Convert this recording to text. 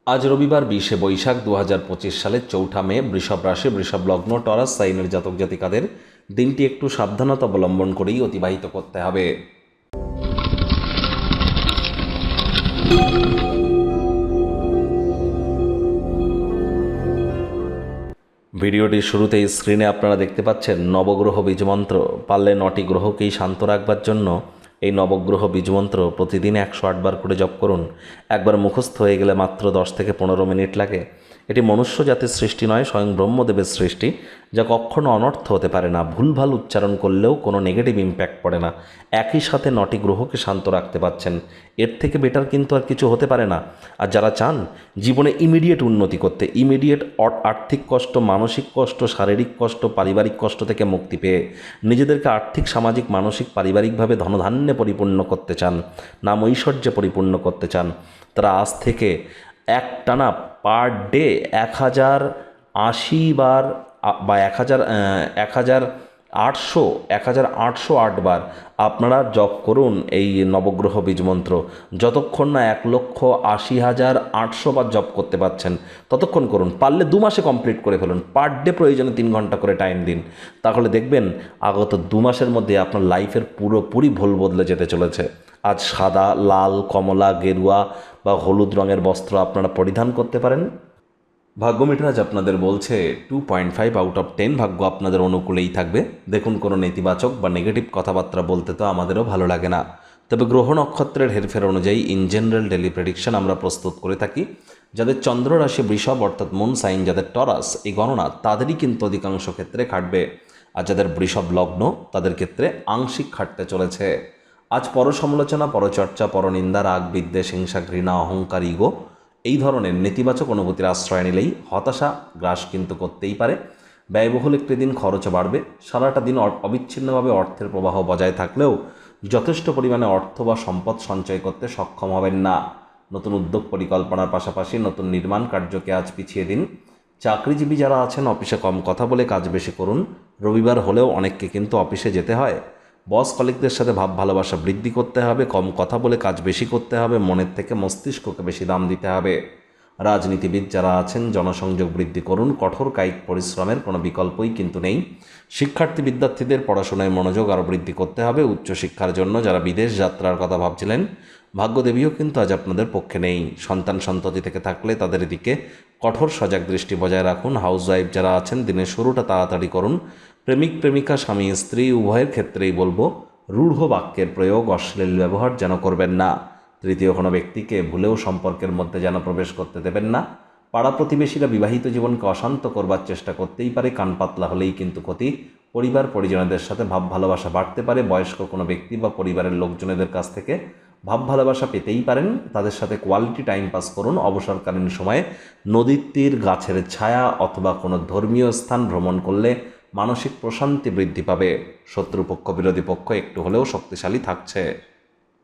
আজ রবিবার 20শে বৈশাখ 2025 সালের 4ঠা মে, বৃষভ রাশি, বৃষভ লগ্ন, টরাস সাইনের জাতক জাতিকাদের দিনটি একটু সাবধানতা অবলম্বন করেই অতিবাহিত করতে হবে। ভিডিওটির শুরুতেই স্ক্রিনে আপনারা দেখতে পাচ্ছেন নবগ্রহ বীজমন্ত্র। পারলে 9টি গ্রহকেই শান্ত রাখবার জন্য এই নবগ্রহ বীজমন্ত্র প্রতিদিন 108 বার করে জপ করুন। একবার মুখস্থ হয়ে গেলে মাত্র 10 থেকে 15 মিনিট লাগে। এটি মনুষ্য জাতির সৃষ্টি নয়, স্বয়ং ব্রহ্মদেবের সৃষ্টি, যা কখনো অনর্থ হতে পারে না। ভুলভাল উচ্চারণ করলেও কোনো নেগেটিভ ইম্প্যাক্ট পড়ে না। একই সাথে 9টি গ্রহকে শান্ত রাখতে পারছেন, এর থেকে বেটার কিন্তু আর কিছু হতে পারে না। আর যারা চান জীবনে ইমিডিয়েট উন্নতি করতে, ইমিডিয়েট আর্থিক কষ্ট, মানসিক কষ্ট, শারীরিক কষ্ট, পারিবারিক কষ্ট থেকে মুক্তি পেয়ে নিজেদেরকে আর্থিক, সামাজিক, মানসিক, পারিবারিকভাবে ধনধান্যে পরিপূর্ণ করতে চান, নাম ঐশ্বর্যে পরিপূর্ণ করতে চান, তারা আজ থেকে একটানা পার ডে 1080 বার বা 1808 বার আপনারা জপ করুন এই নবগ্রহ বীজমন্ত্র। যতক্ষণ না 1,80,800 বার জপ করতে পারছেন ততক্ষণ করুন। পারলে 2 মাসে কমপ্লিট করে ফেলুন। পার ডে প্রয়োজনে 3 ঘন্টা করে টাইম দিন। তাহলে দেখবেন আগত 2 মাসের মধ্যে আপনার লাইফের পুরোপুরি ভুল বদলে যেতে চলেছে। আজ সাদা, লাল, কমলা, গেরুয়া বা হলুদ রঙের বস্ত্র আপনারা পরিধান করতে পারেন। ভাগ্য মিটার আজ আপনাদের বলছে 2.5 আউট অফ 10 ভাগ্য আপনাদের অনুকূলেই থাকবে। দেখুন, কোনো নেতিবাচক বা নেগেটিভ কথাবার্তা বলতে তো আমাদেরও ভালো লাগে না, তবে গ্রহ নক্ষত্রের হেরফের অনুযায়ী ইন জেনারেল ডেলি প্রেডিকশন আমরা প্রস্তুত করে থাকি। যাদের চন্দ্র রাশি বৃষভ অর্থাৎ মুন সাইন, যাদের টরাস, এই গণনা তাদেরই কিন্তু অধিকাংশ ক্ষেত্রে খাটবে। আর যাদের বৃষভ লগ্ন তাদের ক্ষেত্রে আংশিক খাটতে চলেছে। আজ পরসমালোচনা, পরচর্চা, পরনিন্দা, রাগ, বিদ্বেষ, হিংসা, ঘৃণা, অহংকার, ইগো এই ধরনের নেতিবাচক অনুভূতির আশ্রয় নিলেই হতাশা গ্রাস কিন্তু করতেই পারে। ব্যয়বহুল একটি দিন, খরচ বাড়বে। সারাটা দিন অবিচ্ছিন্নভাবে অর্থের প্রবাহ বজায় থাকলেও যথেষ্ট পরিমাণে অর্থ বা সম্পদ সঞ্চয় করতে সক্ষম হবেন না। নতুন উদ্যোগ পরিকল্পনার পাশাপাশি নতুন নির্মাণ কার্যকে আজ পিছিয়ে দিন। চাকরিজীবী যারা আছেন অফিসে কম কথা বলে কাজ বেশি করুন। রবিবার হলেও অনেককে কিন্তু অফিসে যেতে হয়। বস কলিগদের সাথে ভাব ভালোবাসা বৃদ্ধি করতে হবে, কম কথা বলে কাজ বেশি করতে হবে, মনের থেকে মস্তিষ্ককে বেশি দাম দিতে হবে। রাজনীতিবিদ যারা আছেন জনসংযোগ বৃদ্ধি করুন। কঠোর কায়িক পরিশ্রমের কোনো বিকল্পই কিন্তু নেই। শিক্ষার্থী বিদ্যার্থীদের পড়াশোনায় মনোযোগ আরও বৃদ্ধি করতে হবে। উচ্চশিক্ষার জন্য যারা বিদেশ যাত্রার কথা ভাবছিলেন, ভাগ্যদেবীও কিন্তু আজ আপনাদের পক্ষে নেই। সন্তান সন্ততি থেকে থাকলে তাদের দিকে কঠোর সজাগ দৃষ্টি বজায় রাখুন। হাউসওয়াইফ যারা আছেন দিনের শুরুটা তাড়াতাড়ি করুন। প্রেমিক প্রেমিকা, স্বামী স্ত্রী উভয়ের ক্ষেত্রেই বলবো রূঢ় বাক্যের প্রয়োগ, অশ্লীল ব্যবহার যেন করবেন না। তৃতীয় কোনো ব্যক্তিকে ভুলেও সম্পর্কের মধ্যে যেন প্রবেশ করতে দেবেন না। পাড়া প্রতিবেশীরা বিবাহিত জীবনকে অশান্ত করবার চেষ্টা করতেই পারে, কান পাতলা হলেই কিন্তু ক্ষতি। পরিবার পরিজনদের সাথে ভাব ভালোবাসা বাড়তে পারে। বয়স্ক কোনো ব্যক্তি বা পরিবারের লোকজনেদের কাছ থেকে ভাব ভালোবাসা পেতেই পারেন। তাদের সাথে কোয়ালিটি টাইম পাস করুন। অবসরকালীন সময়ে নদীর তীর, গাছের ছায়া অথবা কোনো ধর্মীয় স্থান ভ্রমণ করলে মানসিক প্রশান্তি বৃদ্ধি পাবে। শত্রুপক্ষ, বিরোধী পক্ষ একটু হলেও শক্তিশালী থাকছে।